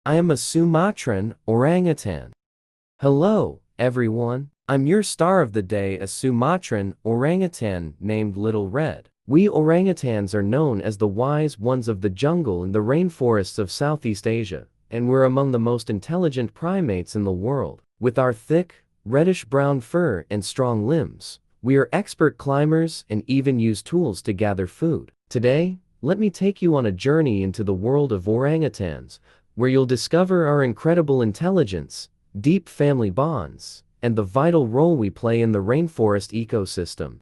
I am a Sumatran orangutan. Hello, everyone. I'm your star of the day, a Sumatran orangutan named Little Red. We orangutans are known as the wise ones of the jungle in the rainforests of Southeast Asia, and we're among the most intelligent primates in the world. With our thick, reddish-brown fur and strong limbs, we are expert climbers and even use tools to gather food. Today, let me take you on a journey into the world of orangutans, where you'll discover our incredible intelligence, deep family bonds, and the vital role we play in the rainforest ecosystem.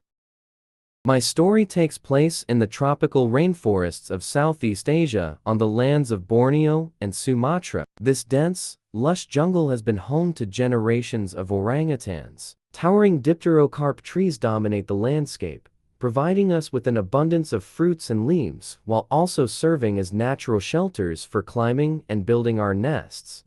My story takes place in the tropical rainforests of Southeast Asia on the lands of Borneo and Sumatra. This dense, lush jungle has been home to generations of orangutans. Towering dipterocarp trees dominate the landscape, providing us with an abundance of fruits and leaves while also serving as natural shelters for climbing and building our nests.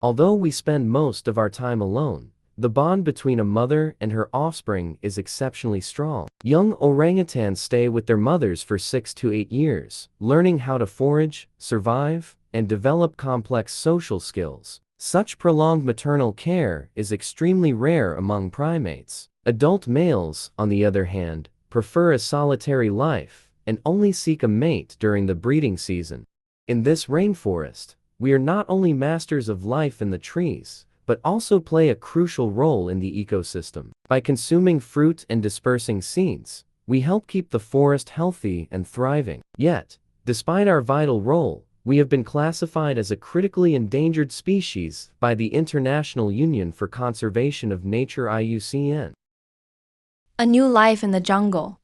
Although we spend most of our time alone, the bond between a mother and her offspring is exceptionally strong. Young orangutans stay with their mothers for 6 to 8 years, learning how to forage, survive, and develop complex social skills. Such prolonged maternal care is extremely rare among primates. Adult males, on the other hand, prefer a solitary life and only seek a mate during the breeding season. In this rainforest, we are not only masters of life in the trees, but also play a crucial role in the ecosystem. By consuming fruit and dispersing seeds, we help keep the forest healthy and thriving. Yet, despite our vital role, we have been classified as a critically endangered species by the International Union for Conservation of Nature (IUCN). A new life in the jungle.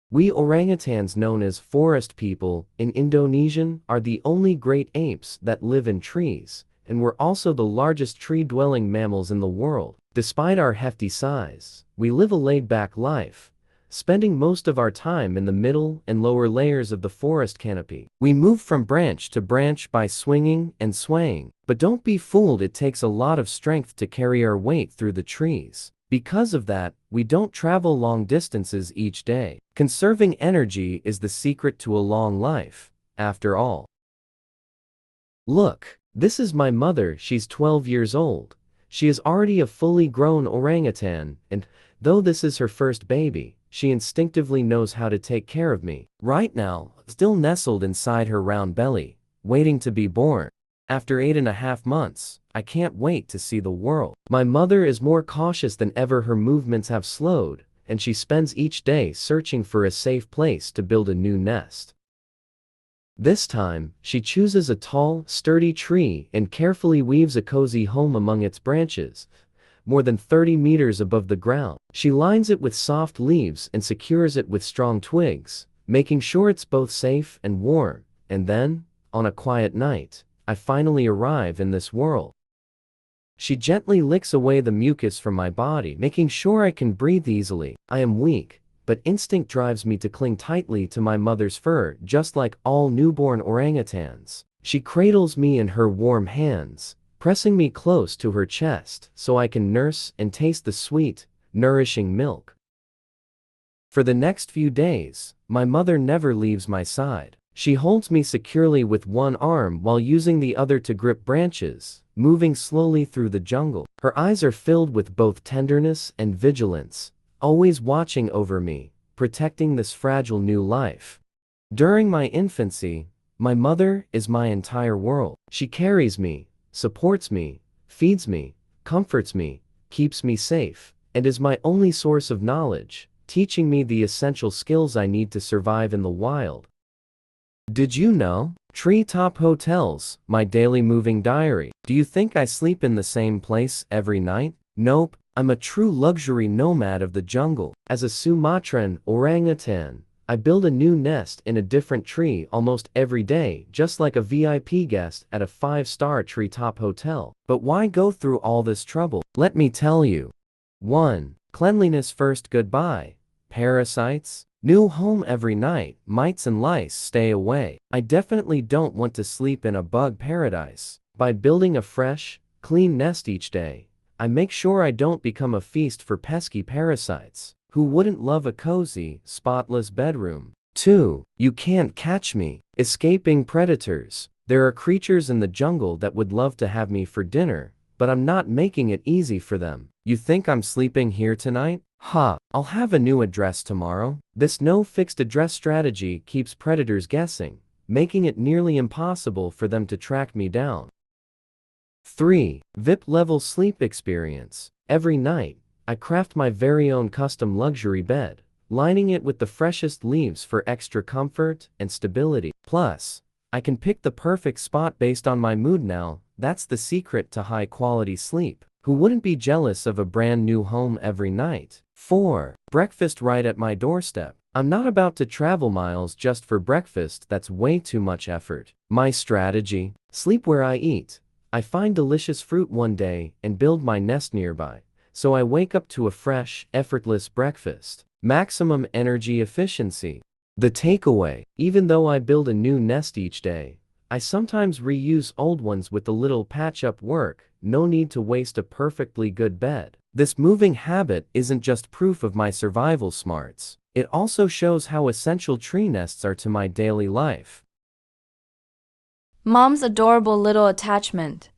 We orangutans, known as forest people in Indonesian, are the only great apes that live in trees, and we're also the largest tree-dwelling mammals in the world. Despite our hefty size, we live a laid-back life, spending most of our time in the middle and lower layers of the forest canopy. We move from branch to branch by swinging and swaying, but don't be fooled, it takes a lot of strength to carry our weight through the trees. Because of that, we don't travel long distances each day. Conserving energy is the secret to a long life, after all. Look, this is my mother. She's 12 years old. She is already a fully grown orangutan, and though this is her first baby, she instinctively knows how to take care of me. Right now, still nestled inside her round belly, waiting to be born. After 8.5 months, I can't wait to see the world. My mother is more cautious than ever. Her movements have slowed, and she spends each day searching for a safe place to build a new nest. This time, she chooses a tall, sturdy tree and carefully weaves a cozy home among its branches, more than 30 meters above the ground. She lines it with soft leaves and secures it with strong twigs, making sure it's both safe and warm. And then, on a quiet night, I finally arrive in this world. She gently licks away the mucus from my body, making sure I can breathe easily. I am weak, but instinct drives me to cling tightly to my mother's fur, just like all newborn orangutans. She cradles me in her warm hands, pressing me close to her chest so I can nurse and taste the sweet, nourishing milk. For the next few days, my mother never leaves my side. She holds me securely with one arm while using the other to grip branches, moving slowly through the jungle. Her eyes are filled with both tenderness and vigilance, always watching over me, protecting this fragile new life. During my infancy, my mother is my entire world. She carries me, supports me, feeds me, comforts me, keeps me safe, and is my only source of knowledge, teaching me the essential skills I need to survive in the wild. Did you know? Treetop hotels, my daily moving diary. Do you think I sleep in the same place every night? Nope, I'm a true luxury nomad of the jungle. As a Sumatran orangutan, I build a new nest in a different tree almost every day, just like a VIP guest at a 5-star treetop hotel. But why go through all this trouble? Let me tell you. 1. Cleanliness first. Goodbye, parasites. New home every night. Mites and lice stay away. I definitely don't want to sleep in a bug paradise. By building a fresh, clean nest each day, I make sure I don't become a feast for pesky parasites. Who wouldn't love a cozy, spotless bedroom? 2. You can't catch me. Escaping predators. There are creatures in the jungle that would love to have me for dinner, but I'm not making it easy for them. You think I'm sleeping here tonight? Ha, I'll have a new address tomorrow. This no fixed address strategy keeps predators guessing, making it nearly impossible for them to track me down. 3. VIP level sleep experience. Every night, I craft my very own custom luxury bed, lining it with the freshest leaves for extra comfort and stability. Plus, I can pick the perfect spot based on my mood now. That's the secret to high quality sleep. Who wouldn't be jealous of a brand new home every night? 4. Breakfast right at my doorstep. I'm not about to travel miles just for breakfast. That's way too much effort. My strategy: sleep where I eat. I find delicious fruit one day and build my nest nearby, so I wake up to a fresh, effortless breakfast. Maximum energy efficiency. The takeaway: even though I build a new nest each day, I sometimes reuse old ones with a little patch-up work. No need to waste a perfectly good bed. This moving habit isn't just proof of my survival smarts, it also shows how essential tree nests are to my daily life. Mom's adorable little attachment.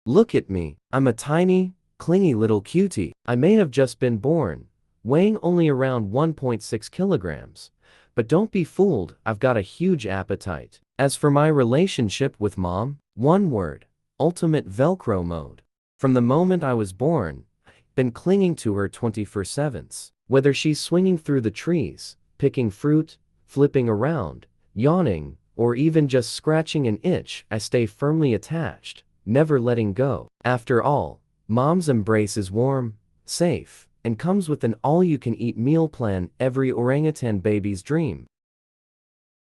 Look at me, I'm a tiny, clingy little cutie. I may have just been born, weighing only around 1.6 kilograms. But don't be fooled, I've got a huge appetite. As for my relationship with Mom, one word: ultimate Velcro mode. From the moment I was born, I've been clinging to her 24/7. Whether she's swinging through the trees, picking fruit, flipping around, yawning, or even just scratching an itch, I stay firmly attached, never letting go. After all, Mom's embrace is warm, safe, and comes with an all-you-can-eat meal plan, every orangutan baby's dream.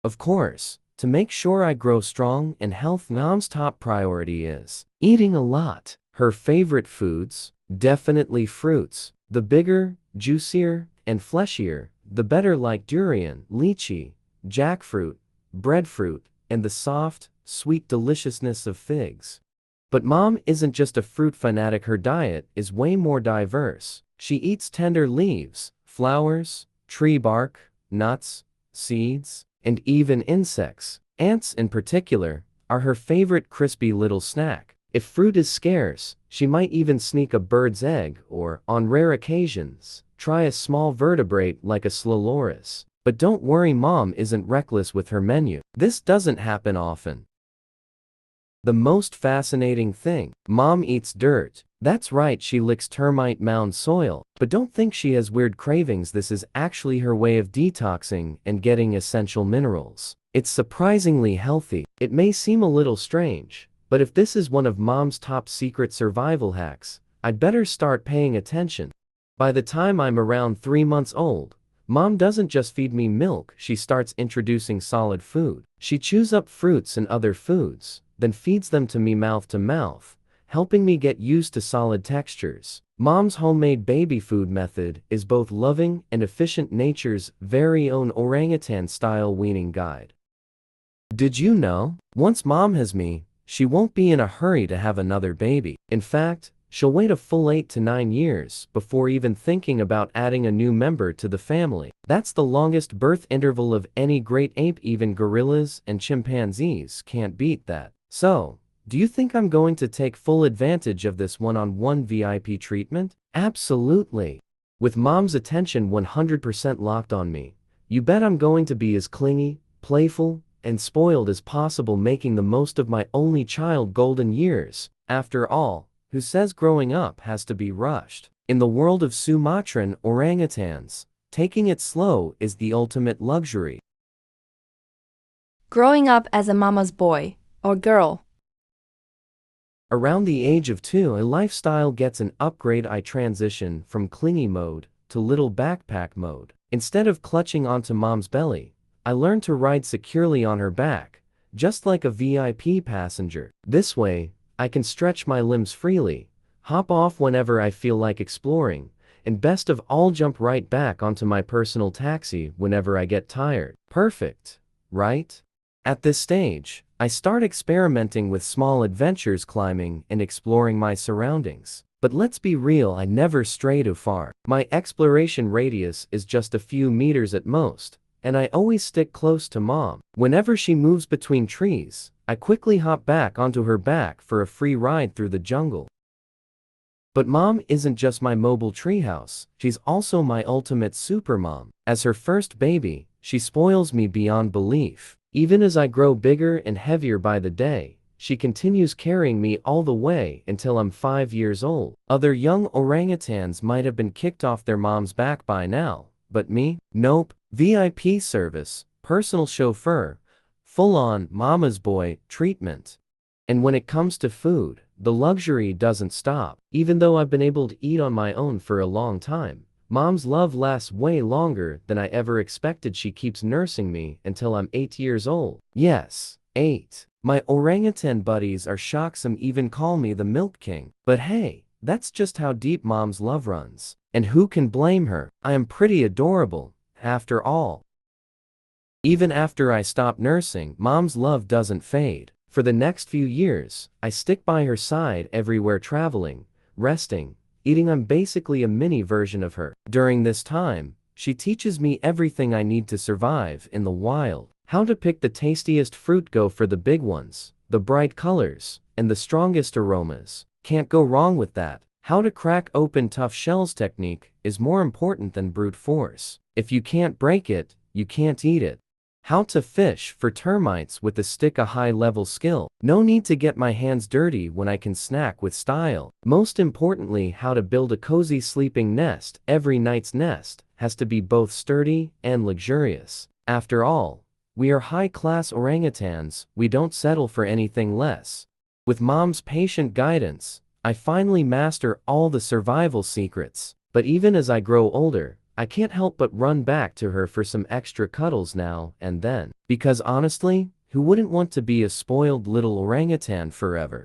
Of course, to make sure I grow strong and healthy, Mom's top priority is eating a lot. Her favorite foods: definitely fruits. The bigger, juicier, and fleshier, the better, like durian, lychee, jackfruit, breadfruit, and the soft, sweet deliciousness of figs. But Mom isn't just a fruit fanatic, her diet is way more diverse. She eats tender leaves, flowers, tree bark, nuts, seeds, and even insects. Ants in particular are her favorite crispy little snack. If fruit is scarce, she might even sneak a bird's egg or, on rare occasions, try a small vertebrate like a Sloloris. But don't worry, Mom isn't reckless with her menu. This doesn't happen often. The most fascinating thing: Mom eats dirt. That's right, she licks termite mound soil. But don't think she has weird cravings. This is actually her way of detoxing and getting essential minerals. It's surprisingly healthy. It may seem a little strange, but if this is one of Mom's top secret survival hacks, I'd better start paying attention. By the time I'm around 3 months old, Mom doesn't just feed me milk, she starts introducing solid food. She chews up fruits and other foods, then feeds them to me mouth to mouth, helping me get used to solid textures. Mom's homemade baby food method is both loving and efficient, nature's very own orangutan-style weaning guide. Did you know? Once Mom has me, she won't be in a hurry to have another baby. In fact, she'll wait a full 8 to 9 years before even thinking about adding a new member to the family. That's the longest birth interval of any great ape. Even gorillas and chimpanzees can't beat that. So, do you think I'm going to take full advantage of this one-on-one VIP treatment? Absolutely. With Mom's attention 100% locked on me, you bet I'm going to be as clingy, playful, and spoiled as possible, making the most of my only child golden years. After all, who says growing up has to be rushed? In the world of Sumatran orangutans, taking it slow is the ultimate luxury. Growing up as a mama's boy or girl. Around the age of 2, a lifestyle gets an upgrade. I transition from clingy mode to little backpack mode. Instead of clutching onto Mom's belly, I learn to ride securely on her back, just like a VIP passenger. This way, I can stretch my limbs freely, hop off whenever I feel like exploring, and best of all, jump right back onto my personal taxi whenever I get tired. Perfect, right? At this stage, I start experimenting with small adventures, climbing and exploring my surroundings. But let's be real, I never stray too far. My exploration radius is just a few meters at most, and I always stick close to mom. Whenever she moves between trees, I quickly hop back onto her back for a free ride through the jungle. But mom isn't just my mobile treehouse, she's also my ultimate supermom. As her first baby, she spoils me beyond belief. Even as I grow bigger and heavier by the day, she continues carrying me all the way until I'm 5 years old. Other young orangutans might have been kicked off their mom's back by now, but me? Nope. VIP service, personal chauffeur, full-on mama's boy treatment. And when it comes to food, the luxury doesn't stop. Even though I've been able to eat on my own for a long time, mom's love lasts way longer than I ever expected. She keeps nursing me until I'm 8 years old. Yes, 8. My orangutan buddies are shocked, some even call me the Milk King. But hey, that's just how deep mom's love runs. And who can blame her? I am pretty adorable, after all. Even after I stop nursing, mom's love doesn't fade. For the next few years, I stick by her side everywhere, traveling, resting, eating. I'm basically a mini version of her. During this time, she teaches me everything I need to survive in the wild. How to pick the tastiest fruit, go for the big ones, the bright colors, and the strongest aromas. Can't go wrong with that. How to crack open tough shells, technique is more important than brute force. If you can't break it, you can't eat it. How to fish for termites with a stick, a high-level skill. No need to get my hands dirty when I can snack with style. Most importantly, how to build a cozy sleeping nest. Every night's nest has to be both sturdy and luxurious. After all, we are high-class orangutans, we don't settle for anything less. With mom's patient guidance, I finally master all the survival secrets. But even as I grow older, I can't help but run back to her for some extra cuddles now and then. Because honestly, who wouldn't want to be a spoiled little orangutan forever?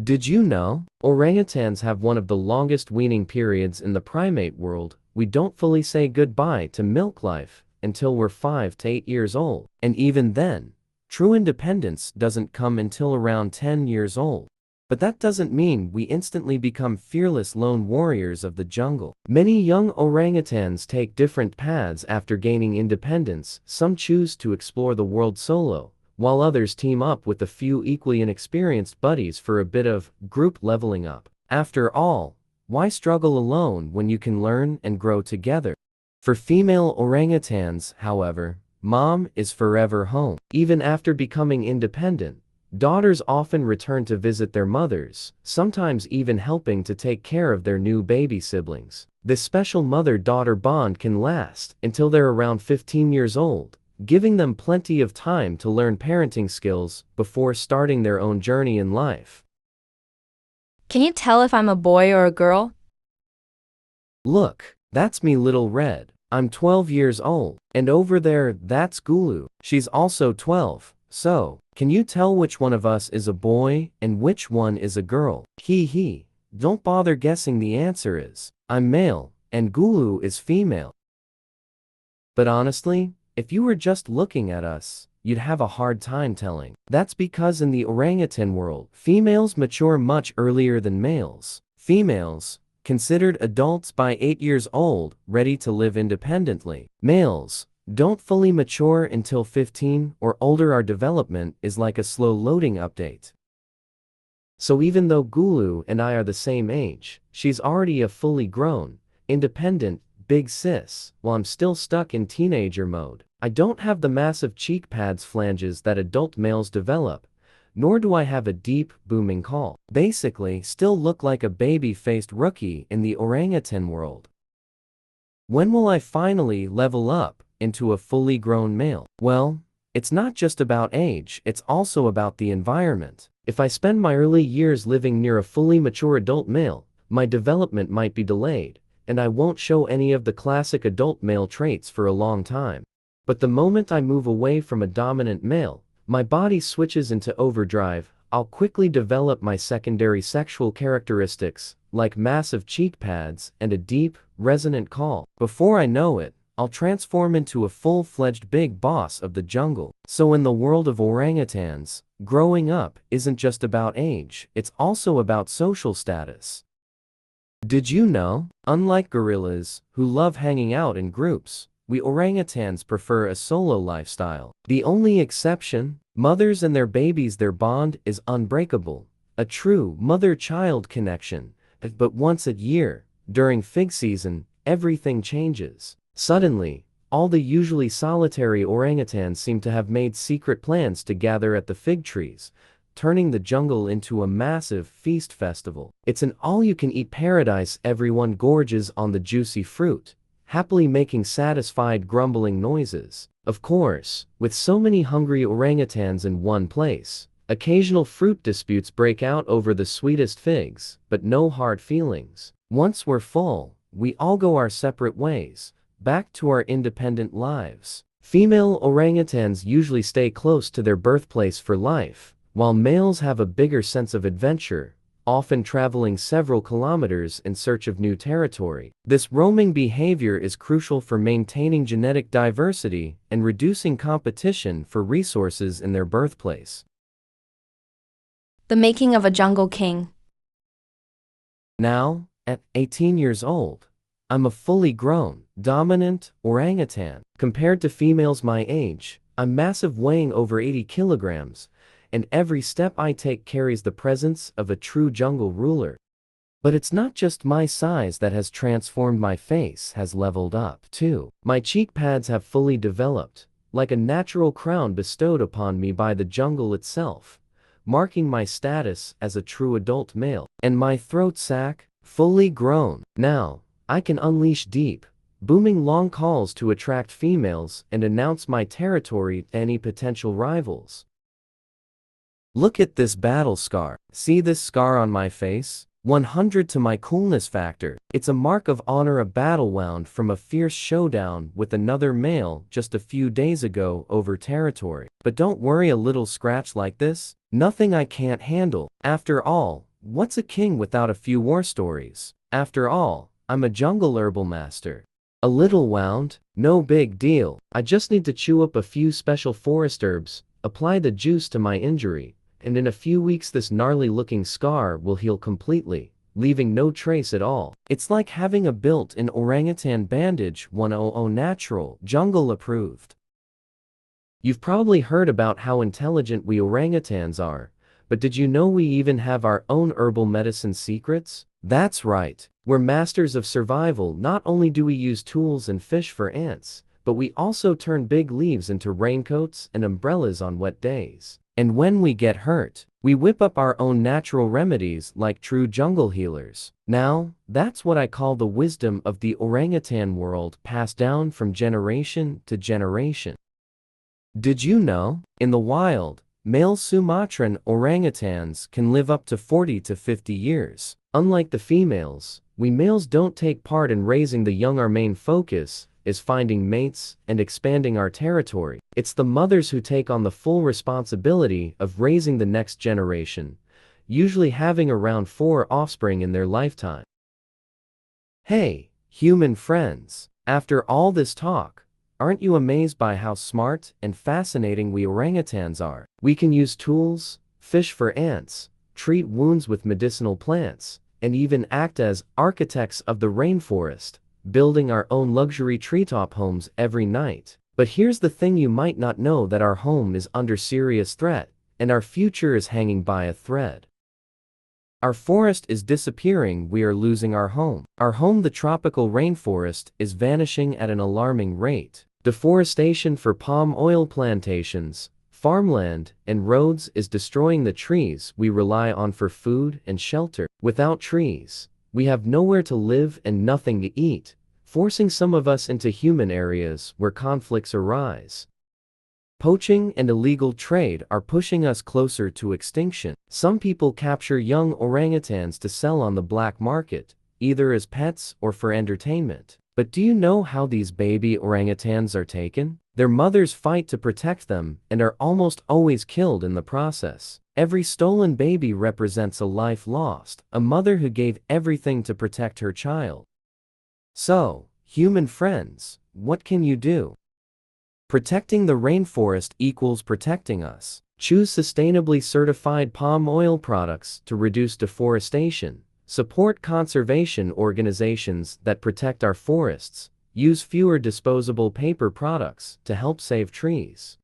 Did you know? Orangutans have one of the longest weaning periods in the primate world. We don't fully say goodbye to milk life until we're 5 to 8 years old. And even then, true independence doesn't come until around 10 years old. But that doesn't mean we instantly become fearless lone warriors of the jungle. Many young orangutans take different paths after gaining independence. Some choose to explore the world solo, while others team up with a few equally inexperienced buddies for a bit of group leveling up. After all, why struggle alone when you can learn and grow together? For female orangutans, however, mom is forever home. Even after becoming independent, daughters often return to visit their mothers, sometimes even helping to take care of their new baby siblings. This special mother-daughter bond can last until they're around 15 years old, giving them plenty of time to learn parenting skills before starting their own journey in life. Can you tell if I'm a boy or a girl? Look, that's me, Little Red. I'm 12 years old. And over there, that's Gulu. She's also 12. So, can you tell which one of us is a boy and which one is a girl? Hee hee. Don't bother guessing, the answer is, I'm male, and Gulu is female. But honestly, if you were just looking at us, you'd have a hard time telling. That's because in the orangutan world, females mature much earlier than males. Females, considered adults by 8 years old, ready to live independently. Males don't fully mature until 15 or older. Our development is like a slow loading update. So even though Gulu and I are the same age, she's already a fully grown, independent, big sis, while I'm still stuck in teenager mode. I don't have the massive cheek pads flanges that adult males develop, nor do I have a deep, booming call. Basically, still look like a baby-faced rookie in the orangutan world. When will I finally level up into a fully grown male? Well, it's not just about age, it's also about the environment. If I spend my early years living near a fully mature adult male, my development might be delayed, and I won't show any of the classic adult male traits for a long time. But the moment I move away from a dominant male, my body switches into overdrive. I'll quickly develop my secondary sexual characteristics, like massive cheek pads and a deep, resonant call. Before I know it, I'll transform into a full-fledged big boss of the jungle. So in the world of orangutans, growing up isn't just about age, it's also about social status. Did you know? Unlike gorillas, who love hanging out in groups, we orangutans prefer a solo lifestyle. The only exception, mothers and their babies, their bond is unbreakable, a true mother-child connection. But once a year, during fig season, everything changes. Suddenly, all the usually solitary orangutans seem to have made secret plans to gather at the fig trees, turning the jungle into a massive feast festival. It's an all-you-can-eat paradise. Everyone gorges on the juicy fruit, happily making satisfied grumbling noises. Of course, with so many hungry orangutans in one place, occasional fruit disputes break out over the sweetest figs, but no hard feelings. Once we're full, we all go our separate ways, back to our independent lives. Female orangutans usually stay close to their birthplace for life, while males have a bigger sense of adventure, often traveling several kilometers in search of new territory. This roaming behavior is crucial for maintaining genetic diversity and reducing competition for resources in their birthplace. The making of a jungle king. Now, at 18 years old, I'm a fully grown, dominant orangutan. Compared to females my age, I'm massive, weighing over 80 kilograms, and every step I take carries the presence of a true jungle ruler. But it's not just my size that has transformed. My face has leveled up, too. My cheek pads have fully developed, like a natural crown bestowed upon me by the jungle itself, marking my status as a true adult male. And my throat sac, fully grown. Now, I can unleash deep, booming long calls to attract females and announce my territory to any potential rivals. Look at this battle scar. See this scar on my face? 100 to my coolness factor. It's a mark of honor, a battle wound from a fierce showdown with another male just a few days ago over territory. But don't worry, a little scratch like this, nothing I can't handle. After all, what's a king without a few war stories? After all, I'm a jungle herbal master. A little wound? No big deal. I just need to chew up a few special forest herbs, apply the juice to my injury, and in a few weeks this gnarly-looking scar will heal completely, leaving no trace at all. It's like having a built-in orangutan bandage. 100 natural, jungle approved. You've probably heard about how intelligent we orangutans are, but did you know we even have our own herbal medicine secrets? That's right, we're masters of survival. Not only do we use tools and fish for ants, but we also turn big leaves into raincoats and umbrellas on wet days. And when we get hurt, we whip up our own natural remedies like true jungle healers. Now, that's what I call the wisdom of the orangutan world, passed down from generation to generation. Did you know, in the wild, male Sumatran orangutans can live up to 40 to 50 years. Unlike the females, we males don't take part in raising the young. Our main focus is finding mates and expanding our territory. It's the mothers who take on the full responsibility of raising the next generation, usually having around 4 offspring in their lifetime. Hey, human friends, after all this talk, aren't you amazed by how smart and fascinating we orangutans are? We can use tools, fish for ants, treat wounds with medicinal plants, and even act as architects of the rainforest, building our own luxury treetop homes every night. But here's the thing, you might not know that our home is under serious threat, and our future is hanging by a thread. Our forest is disappearing. We are losing our home. Our home, the tropical rainforest, is vanishing at an alarming rate. Deforestation for palm oil plantations, farmland, and roads is destroying the trees we rely on for food and shelter. Without trees, we have nowhere to live and nothing to eat, forcing some of us into human areas where conflicts arise. Poaching and illegal trade are pushing us closer to extinction. Some people capture young orangutans to sell on the black market, either as pets or for entertainment. But do you know how these baby orangutans are taken? Their mothers fight to protect them and are almost always killed in the process. Every stolen baby represents a life lost, a mother who gave everything to protect her child. So, human friends, what can you do? Protecting the rainforest equals protecting us. Choose sustainably certified palm oil products to reduce deforestation. Support conservation organizations that protect our forests. Use fewer disposable paper products to help save trees.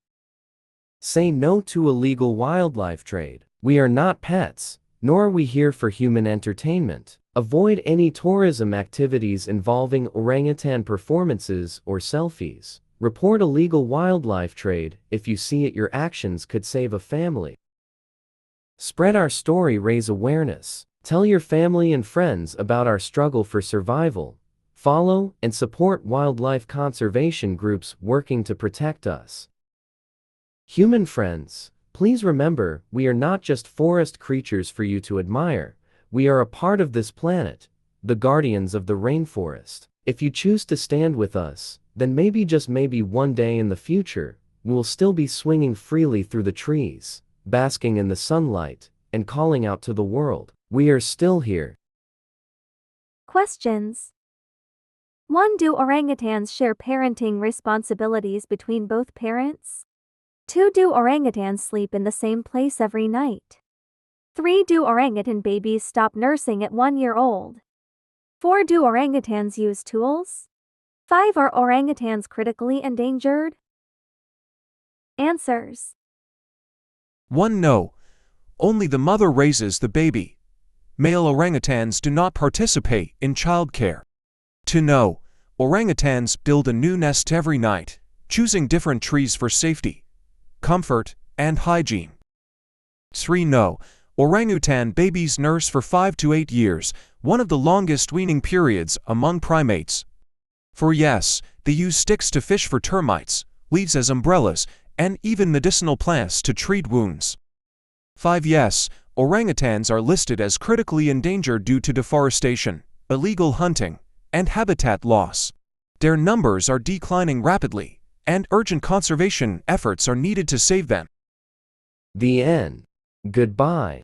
Say no to illegal wildlife trade. We are not pets, nor are we here for human entertainment. Avoid any tourism activities involving orangutan performances or selfies. Report illegal wildlife trade if you see it. Your actions could save a family. Spread our story, raise awareness. Tell your family and friends about our struggle for survival. Follow and support wildlife conservation groups working to protect us. Human friends, please remember, we are not just forest creatures for you to admire. We are a part of this planet, the guardians of the rainforest. If you choose to stand with us, then maybe, just maybe, one day in the future, we will still be swinging freely through the trees, basking in the sunlight, and calling out to the world, we are still here. Questions. 1. Do orangutans share parenting responsibilities between both parents? 2. Do orangutans sleep in the same place every night? 3. Do orangutan babies stop nursing at 1 year old? 4. Do orangutans use tools? 5. Are orangutans critically endangered? Answers. 1. No. Only the mother raises the baby. Male orangutans do not participate in childcare. 2. No. Orangutans build a new nest every night, choosing different trees for safety, comfort, and hygiene. 3. No. Orangutan babies nurse for 5 to 8 years, one of the longest weaning periods among primates. 4. Yes, they use sticks to fish for termites, leaves as umbrellas, and even medicinal plants to treat wounds. 5. Yes, orangutans are listed as critically endangered due to deforestation, illegal hunting, and habitat loss. Their numbers are declining rapidly, and urgent conservation efforts are needed to save them. The end. Goodbye.